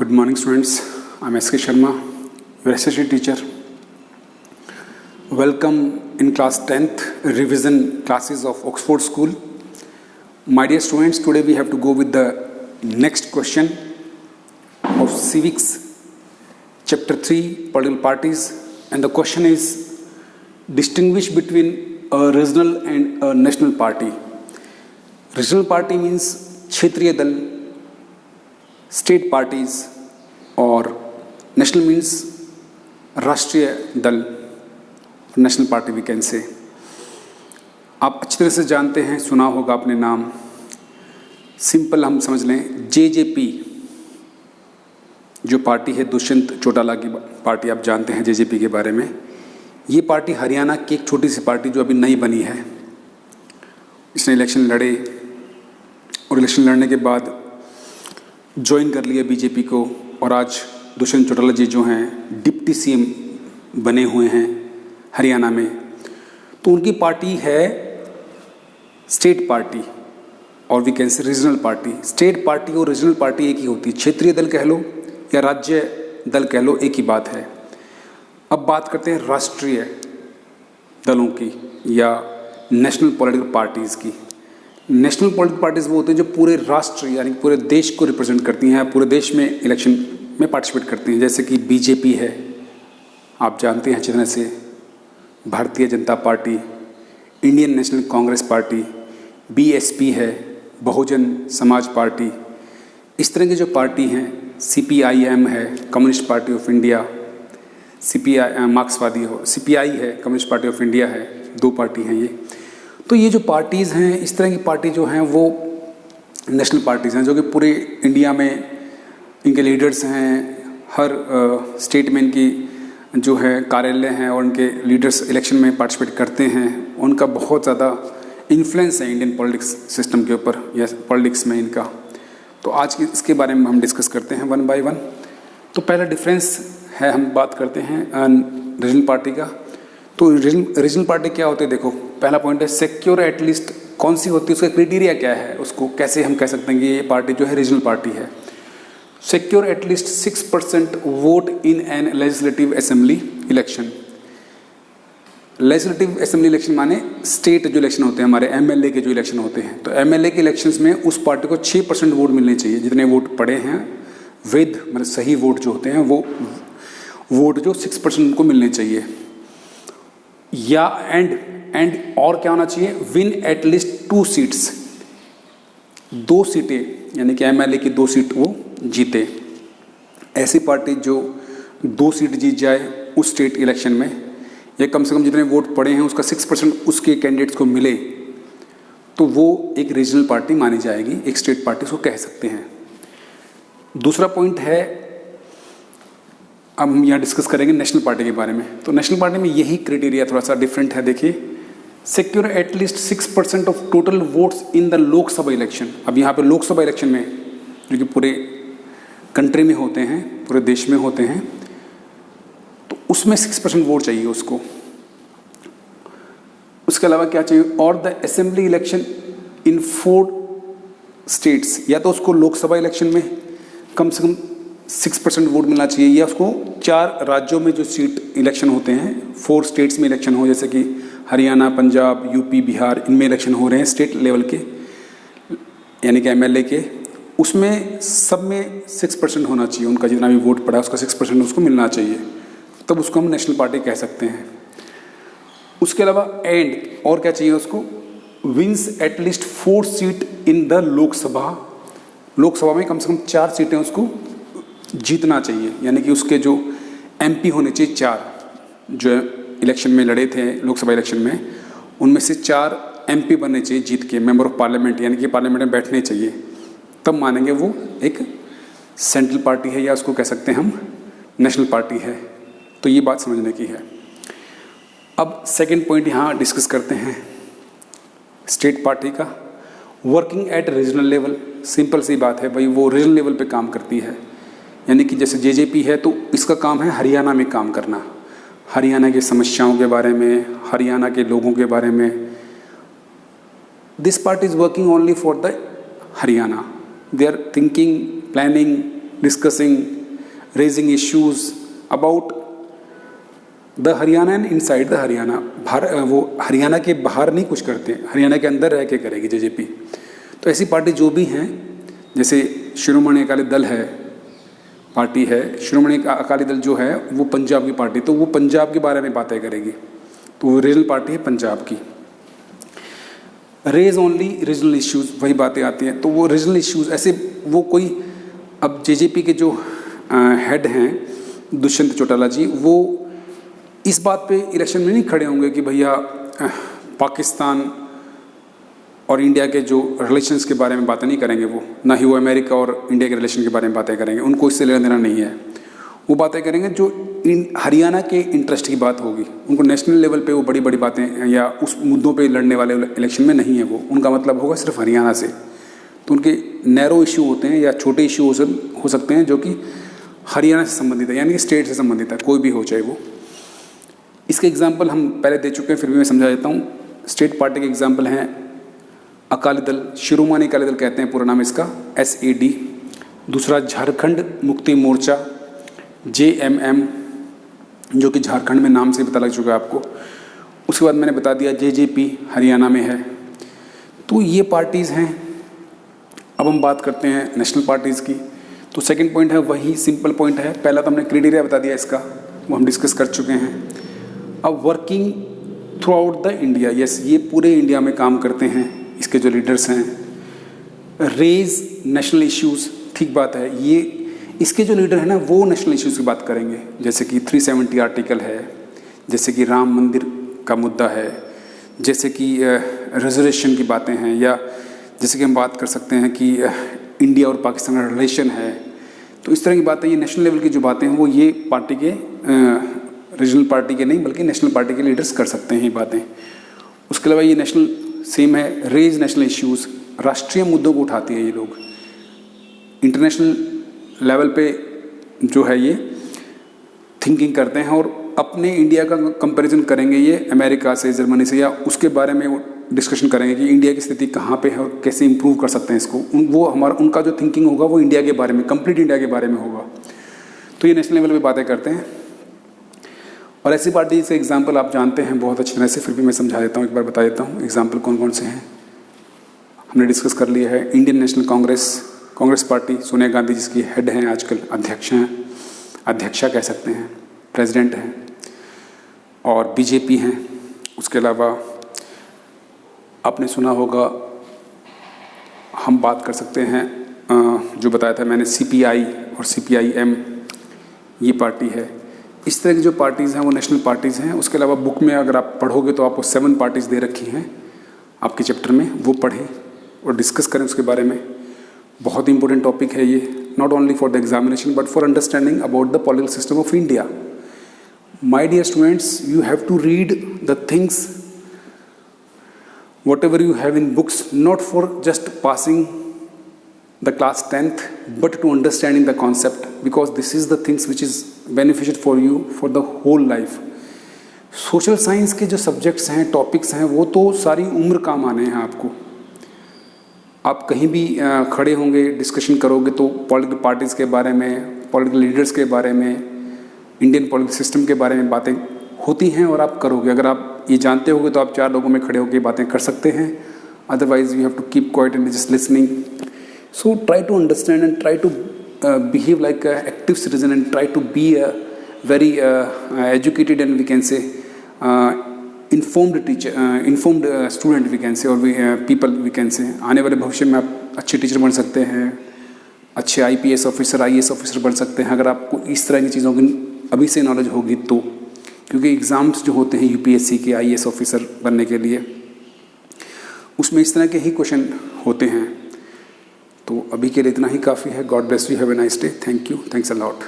Good morning, students. I'm S.K. Sharma, your SSC teacher. Welcome in class 10th revision classes of Oxford School. My dear students, today we have to go with the next question of Civics, Chapter 3, Political Parties. And the question is, distinguish between a regional and a national party. Regional party means क्षेत्रीय दल, state parties, और national means राष्ट्रीय दल, national party we can से। आप अच्छी तरह से जानते हैं, सुना होगा अपने नाम। सिंपल हम समझ लें, जेजेपी जो पार्टी है, दुष्यंत चौटाला की पार्टी, आप जानते हैं जेजेपी के बारे में। ये पार्टी हरियाणा की एक छोटी सी पार्टी जो अभी नई बनी है। इसने इलेक्शन लड़े और इलेक्शन लड़ने के बाद ज्वाइन कर लिया बीजेपी को, और आज दुष्यंत चौटाला जी जो हैं डिप्टी सीएम बने हुए हैं हरियाणा में। तो उनकी पार्टी है स्टेट पार्टी, और we can say regional party. State party और रीजनल पार्टी एक ही होती है, क्षेत्रीय दल कह लो या राज्य दल कह लो, एक ही बात है। अब बात करते हैं राष्ट्रीय दलों की या नेशनल पॉलिटिकल पार्टीज़ की। नेशनल पॉलिटिकल पार्टीज़ वो होते हैं जो पूरे राष्ट्र यानी पूरे देश को रिप्रेजेंट करती हैं, पूरे देश में इलेक्शन में पार्टिसिपेट करती हैं। जैसे कि बीजेपी है, आप जानते हैं अच्छी तरह से, Bharatiya Janata party, Indian national Congress party, BSP है, बहुजन समाज पार्टी। इस तरह की जो पार्टी हैं, सीपीआईएम है, communist party of India, CPI मार्क्सवादी हो, सीपीआई है, कम्युनिस्ट पार्टी ऑफ इंडिया है, दो पार्टी हैं ये। तो ये जो पार्टीज़ हैं, इस तरह की पार्टी जो हैं वो नेशनल पार्टीज़ हैं, जो कि पूरे इंडिया में इनके लीडर्स हैं। हर स्टेट में इनकी जो है कार्यालय हैं और उनके लीडर्स इलेक्शन में पार्टिसिपेट करते हैं। उनका बहुत ज़्यादा इन्फ्लुएंस है इंडियन पॉलिटिक्स सिस्टम के ऊपर या पॉलिटिक्स में इनका। तो आज की इसके बारे में हम डिस्कस करते हैं वन बाय वन। तो पहला डिफरेंस है, हम बात करते हैं रीजनल पार्टी का। तो रीजनल पार्टी क्या होते हैं, देखो पहला पॉइंट है सिक्योर एटलीस्ट। कौन सी होती है, उसका क्राइटेरिया क्या है, उसको कैसे हम कह सकते हैं कि ये पार्टी जो है रीजनल पार्टी है। Secure at least 6% vote in an legislative assembly election. Legislative assembly election माने स्टेट जो इलेक्शन होते हैं, हमारे एमएलए के जो इलेक्शन होते हैं। तो एमएलए के इलेक्शंस में उस पार्टी को 6% वोट मिलने चाहिए, जितने वोट पड़े हैं वैध मतलब सही वोट जो होते हैं, वो वोट जो 6% उनको मिलने चाहिए। या एंड और क्या होना चाहिए, विन एटलीस्ट 2 सीट्स, 2 सीटें यानी कि एमएलए की 2 सीट वो जीते। ऐसी पार्टी जो 2 सीट जीत जाए उस स्टेट इलेक्शन में, या कम से कम जितने वोट पड़े हैं उसका 6% उसके कैंडिडेट्स को मिले, तो वो एक रीजनल पार्टी मानी जाएगी, एक स्टेट पार्टी उसको कह सकते हैं। दूसरा पॉइंट है, अब हम यहाँ डिस्कस करेंगे नेशनल पार्टी के बारे में। तो नेशनल पार्टी में यही क्राइटेरिया थोड़ा सा डिफरेंट है। देखिए, secure at least 6% of total votes in the Lok Sabha election. अब यहाँ पे लोकसभा इलेक्शन में जो कि पूरे कंट्री में होते हैं, पूरे देश में होते हैं, तो उसमें 6% वोट चाहिए उसको। उसके अलावा क्या चाहिए, और the assembly election in 4 states. या तो उसको लोकसभा इलेक्शन में कम से कम 6% वोट मिलना चाहिए, या उसको 4 राज्यों में जो सीट इलेक्शन होते हैं, 4 स्टेट्स में इलेक्शन हो, जैसे कि हरियाणा, पंजाब, यूपी, बिहार, इनमें इलेक्शन हो रहे हैं स्टेट लेवल के, यानी कि एमएलए के, उसमें सब में 6% होना चाहिए। उनका जितना भी वोट पड़ा उसका 6% उसको मिलना चाहिए, तब उसको हम नेशनल पार्टी कह सकते हैं। उसके अलावा और क्या चाहिए उसको, wins at least 4 seat in the Lok Sabha. Lok Sabha में कम से कम 4 सीटें उसको जीतना चाहिए, यानी कि उसके जो एमपी होने चाहिए 4, जो इलेक्शन में लड़े थे लोकसभा इलेक्शन में, उनमें से 4 एमपी बनने चाहिए जीत के, मेंबर ऑफ पार्लियामेंट, यानी कि पार्लियामेंट में बैठने चाहिए, तब मानेंगे वो एक सेंट्रल पार्टी है, या उसको कह सकते हैं हम नेशनल पार्टी है। तो ये बात समझने की है। अब सेकेंड पॉइंट यहाँ डिस्कस करते हैं स्टेट पार्टी का। Working at regional level, simple सी बात है भाई, वो रीजनल लेवल पे काम करती है। यानी कि जैसे जेजेपी है तो इसका काम है हरियाणा में काम करना, हरियाणा की समस्याओं के बारे में, हरियाणा के लोगों के बारे में। This party is working only for the Haryana. They are thinking, planning, discussing, raising issues about the Haryana and inside the Haryana. वो हरियाणा के बाहर नहीं कुछ करते, हरियाणा के अंदर रह के करेगी जेजेपी। तो ऐसी पार्टी जो भी हैं, जैसे शिरोमणि अकाली दल है, पार्टी है, शिरोमणि अकाली दल जो है वो पंजाब की पार्टी, तो वो पंजाब के बारे में बातें करेगी, तो वो रीजनल पार्टी है पंजाब की। रेज ओनली रीजनल इश्यूज़, वही बातें आती हैं, तो वो रीजनल इश्यूज़ ऐसे वो कोई, अब जेजेपी के जो हेड हैं दुष्यंत चौटाला जी, वो इस बात पे इलेक्शन में नहीं खड़े होंगे कि भैया पाकिस्तान और इंडिया के जो रिलेशंस के बारे में बातें नहीं करेंगे, वो ना ही वो अमेरिका और इंडिया के रिलेशन के बारे में बातें करेंगे, उनको इससे लेना देना नहीं है। वो बातें करेंगे जो हरियाणा के इंटरेस्ट की बात होगी, उनको नेशनल लेवल पे वो बड़ी बड़ी बातें या उस मुद्दों पे लड़ने वाले इलेक्शन में नहीं है वो, उनका मतलब होगा सिर्फ हरियाणा से। तो उनके नैरो इशू होते हैं या छोटे इशू हो सकते हैं जो कि हरियाणा से संबंधित है, यानी कि स्टेट से संबंधित है, कोई भी हो चाहे वो। इसके एग्जाम्पल हम पहले दे चुके हैं, फिर भी मैं समझा देता हूँ। स्टेट पार्टी के एग्जाम्पल हैं अकाली दल, शिरोमणि अकाली दल कहते हैं पूरा नाम इसका, SAD। दूसरा झारखंड मुक्ति मोर्चा, JMM, जो कि झारखंड में नाम से पता लग चुका है आपको। उसके बाद मैंने बता दिया JJP हरियाणा में है। तो ये पार्टीज़ हैं। अब हम बात करते हैं नेशनल पार्टीज़ की। तो सेकंड पॉइंट है वही सिंपल पॉइंट है, पहला तो हमने क्राइटेरिया बता दिया इसका, वो हम डिस्कस कर चुके हैं। अब working through out the India, yes, ये पूरे इंडिया में काम करते हैं इसके जो लीडर्स हैं। रेज नेशनल इश्यूज़, ठीक बात है, ये इसके जो लीडर हैं ना वो नेशनल इश्यूज़ की बात करेंगे, जैसे कि 370 आर्टिकल है, जैसे कि राम मंदिर का मुद्दा है, जैसे कि रिजर्वेशन की बातें हैं, या जैसे कि हम बात कर सकते हैं कि इंडिया और पाकिस्तान का रिलेशन है। तो इस तरह की बातें, ये नेशनल लेवल की जो बातें हैं वो ये पार्टी के रीजनल पार्टी के नहीं बल्कि नेशनल पार्टी के लीडर्स कर सकते हैं ये बातें। उसके अलावा ये नेशनल सेम है, रेज नेशनल इश्यूज़, राष्ट्रीय मुद्दों को उठाती है ये लोग। इंटरनेशनल लेवल पे जो है ये थिंकिंग करते हैं और अपने इंडिया का कंपैरिजन करेंगे ये अमेरिका से, जर्मनी से, या उसके बारे में वो डिस्कशन करेंगे कि इंडिया की स्थिति कहाँ पे है और कैसे इंप्रूव कर सकते हैं इसको। वो उनका जो थिंकिंग होगा वो इंडिया के बारे में, कंप्लीट इंडिया के बारे में होगा। तो ये नेशनल लेवल पे बातें करते हैं। और ऐसी पार्टी से एग्जाम्पल आप जानते हैं बहुत अच्छी तरह से, फिर भी मैं समझा देता हूँ, एक बार बता देता हूँ एग्जाम्पल कौन कौन से हैं। हमने डिस्कस कर लिया है Indian national Congress party, Sonia Gandhi जिसकी हेड हैं आजकल, अध्यक्षा कह सकते हैं, प्रेसिडेंट हैं। और BJP हैं। उसके अलावा आपने सुना होगा, हम बात कर सकते हैं जो बताया था मैंने, CPI और CPIM, ये पार्टी है। इस तरह की जो पार्टीज़ हैं वो नेशनल पार्टीज़ हैं। उसके अलावा बुक में अगर आप पढ़ोगे तो आपको 7 पार्टीज़ दे रखी हैं आपके चैप्टर में, वो पढ़ें और डिस्कस करें उसके बारे में। बहुत इंपॉर्टेंट टॉपिक है ये, not only for the examination but for understanding about the political system of India. My dear students, you have to read the things whatever you have in books, not for just passing the class 10th but to understanding the concept, because this is the things which is beneficial for you for the whole life. Social science के जो subjects हैं, topics हैं, वो तो सारी उम्र काम आने हैं आपको। आप कहीं भी खड़े होंगे, डिस्कशन करोगे तो पॉलिटिकल पार्टीज़ के बारे में, पॉलिटिकल लीडर्स के बारे में, इंडियन पॉलिटिकल सिस्टम के बारे में बातें होती हैं और आप करोगे। अगर आप ये जानते होगे तो आप 4 लोगों में खड़े होकर बातें कर सकते हैं, otherwise you have to keep quiet and just listening. So try to understand and try to behave like an active citizen and try to be a very educated and we can say informed teacher, informed student we can say, or people we can say। आने वाले भविष्य में आप अच्छे teacher बन सकते हैं, अच्छे IPS ऑफिसर, IAS ऑफिसर बन सकते हैं अगर आपको इस तरह की चीज़ों की अभी से नॉलेज होगी तो। क्योंकि एग्ज़ाम्स जो होते हैं UPSC के IAS ऑफिसर बनने के लिए, उसमें इस तरह के ही क्वेश्चन होते हैं। तो अभी के लिए इतना ही काफ़ी है। God bless you, have a nice day, thank you, thanks a lot.